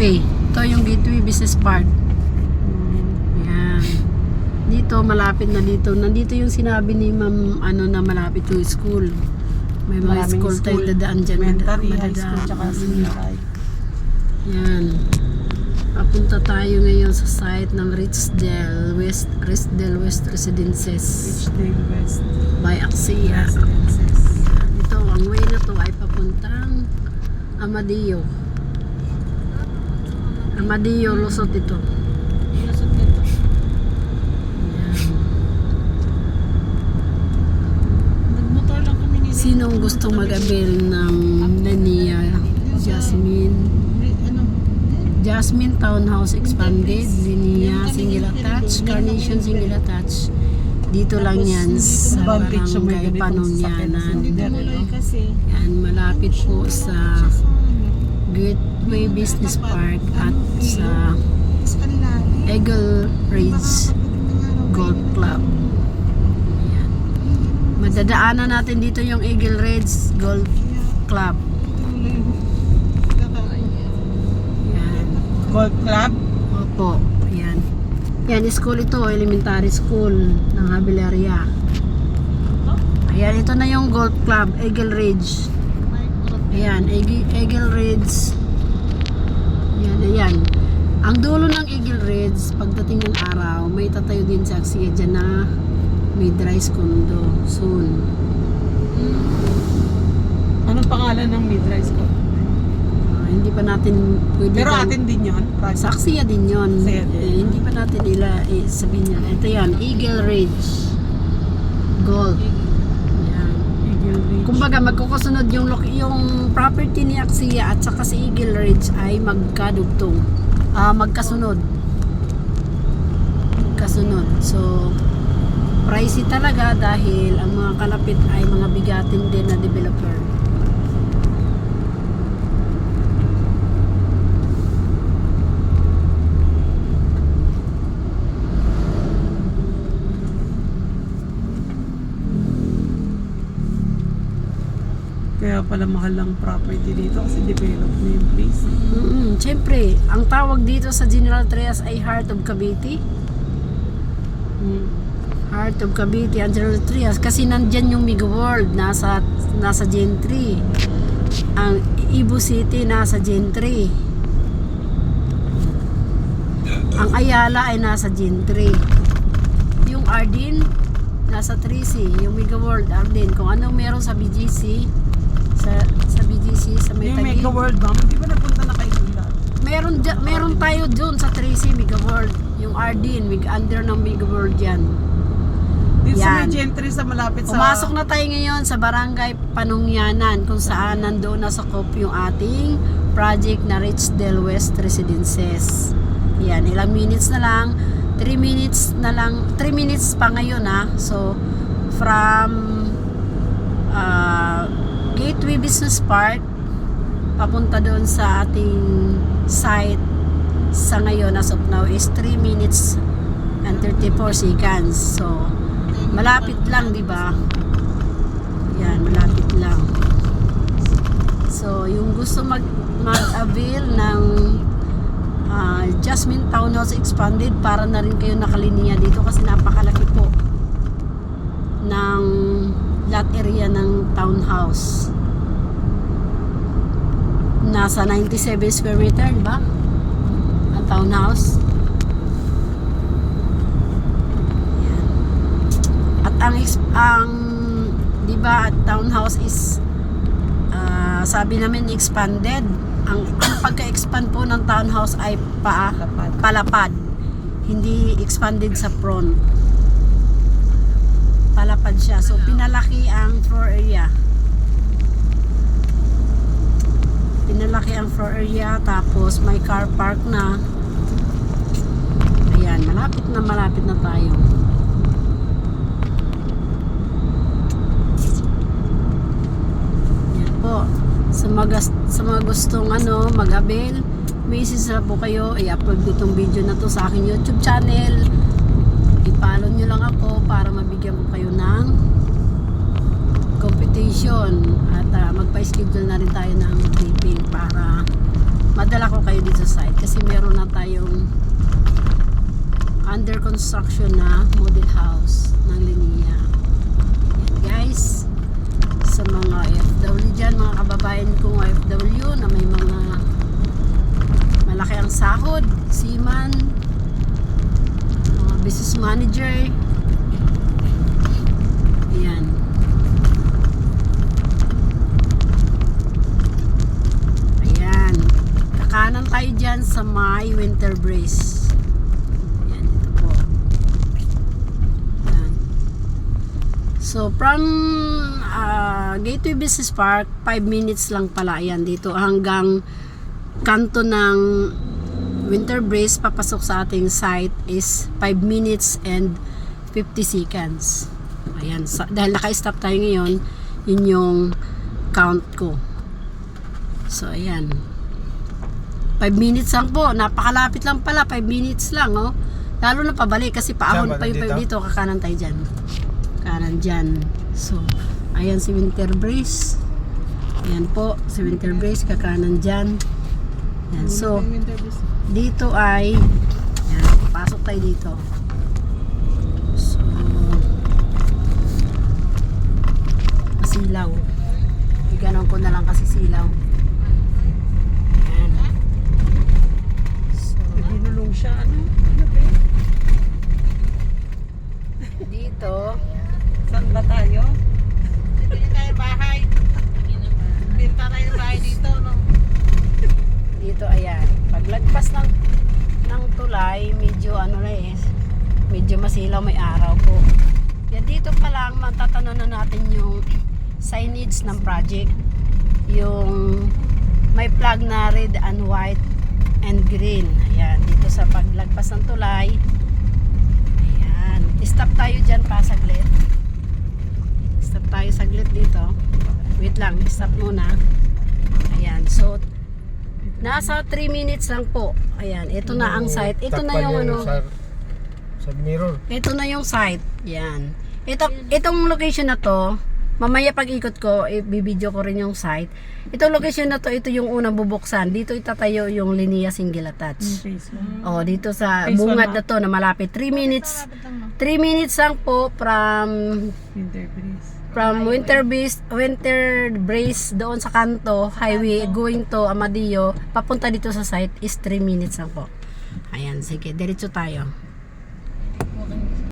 Gateway. Ito yung Gateway Business Park. Ayan. Dito, malapit na dito. Nandito yung sinabi ni ma'am, na malapit yung school. May mga Maraming school tayong dadaan dyan. Elementary, high Madadaan. school, tsaka senior high. Yan. Papunta tayo ngayon sa site ng Richdale West Residences Richdale West by Axia. Residences. Ito, ang way na to ay papuntang Amadeo. Amadeo, Lusot ito. Nagmotor lang kami ni Sinong gustong mag-avail ng Lania Jasmine Townhouse Expanded, Linia Single Attached, Carnation Single Attached. Dito lang yan sa Barangay Panunyanan. Yan, malapit po sa Gateway Business Park at sa Eagle Ridge Golf Club. Yan. Madadaanan natin dito yung Eagle Ridge Golf Club. Golf Club? Opo, yan. Yan, school ito, elementary school ng Habilaria. Ayan, ito na yung golf club, Eagle Ridge. Ayan, Eagle Ridge. Ayan, ayan. Ang dulo ng Eagle Ridge, pagdating ng araw, may tatayo din sa Axia dyan na mid-rise condo soon. Anong pangalan ng mid-rise condo? Hindi pa natin pwede. Pero atin din yun? Sa Axia din yun. Axia din. Hindi pa natin sabihin yan. Ito yan, Eagle Ridge Golf. Yan. Eagle Ridge. Kumbaga magkukusunod yung property ni Axia at saka si Eagle Ridge ay magkadugtong. Magkasunod. Magkasunod. So, pricey talaga dahil ang mga kalapit ay mga bigatin din na developer. Kaya pala mahal ang property dito kasi develop na yung place. Siyempre, ang tawag dito sa General Trias ay Heart of Cavite. Heart of Cavite, ang General Trias. Kasi nandyan yung Mega World, nasa Gen 3. Ang Ibu City, nasa Gen 3. Ang Ayala ay nasa Gen 3. Yung Ardin, nasa 3C. Yung Mega World, Ardin. Kung ano meron sa BGC, sa BGC, sa may Yung Taguig. Mega World ba? Hindi ba napunta na kayo doon lahat? Meron tayo doon sa 3C Mega World. Yung Ardin, under ng Mega World yan. Dito sa Yan. may gentry sa malapit sa... Pumasok na tayo ngayon sa Barangay Panungyanan kung saan nandoon na sakop yung ating project na Richdale West Residences. Yan, ilang minutes na lang. 3 minutes pa ngayon ha. So, from Gateway Business Park papunta doon sa ating site sa ngayon as of now is 3 minutes and 34 seconds. So, malapit lang, di ba? Yan, malapit lang. So, yung gusto mag-avail ng Jasmine Townhouse Expanded, para na rin kayo nakaliniya dito kasi napakalaki po ng lot area ng townhouse. Nasa 97 square meter, di ba? Ang townhouse. At ang di ba, at townhouse is sabi namin expanded. Ang pagka-expand po ng townhouse ay palapad. Hindi expanded sa front. Palapad siya. So pinalaki ang floor area. Pinalaki ang floor area, tapos may car park na. Ayan, malapit na tayo. Po, sa mga gustong mag-avail, message na po kayo, i-upload ko itong video na to sa aking YouTube channel. I-follow nyo lang ako para mabigyan ko kayo ng competition at magpa-schedule na rin tayo ng taping para madala ko kayo dito sa site kasi meron na tayong under construction na model house ng Linnea. Yan guys, sa mga FW dyan, mga kababayan kong FW na may mga malaki ang sahod, seaman, mga business manager, ayan. Ayan, kakanan tayo dyan sa may winter brace. Ayan, ito po. Ayan. So from Gateway Business Park, 5 minutes lang pala yan dito hanggang kanto ng winter brace papasok sa ating site is 5 minutes and 50 seconds. Ayan, dahil naka-stop tayo ngayon, yun yung count ko. So ayan, 5 minutes lang po, napakalapit lang pala, 5 minutes lang, oh. Lalo na pabalik kasi paahon pa yung dito, kakanan tayo dyan, kanan dyan. So ayan si winter brace, ayan po si winter brace, kakanan dyan. Ayan, so dito ay ayan, pasok tayo dito. So silaw, iganon ko na lang kasi silaw. Ayan. So Binulong siya, ano? dito Saan ba tayo? Bili tayo bahay. Binta tayo bahay dito, no? dito ayan, paglagpas ng tulay, medyo ano na eh, medyo masilaw, may araw po. Yan, dito pa lang matatanong na natin yung signage ng project, yung may flag na red and white and green. Ayan, dito sa paglagpas ng tulay. Ayan, stop tayo dyan pa saglit. Stop tayo saglit dito. Wait lang, stop muna. Ayan, so nasa 3 minutes lang po. Ayan, ito na ang site. Ito na yung ano. Sa mirror. Ito na yung site. Yan. Itong location na to, mamaya pag ikot ko, i-video ko rin yung site. Itong location na to, ito yung unang bubuksan. Dito itatayo yung Linnea Single Attached. Oh, dito sa Phase bungad 1 na to na malapit. 3 minutes. 3 minutes lang po from winter brace doon sa kanto highway going to Amadillo papunta dito sa site is 3 minutes lang po. Ayan, sige, diretso tayo.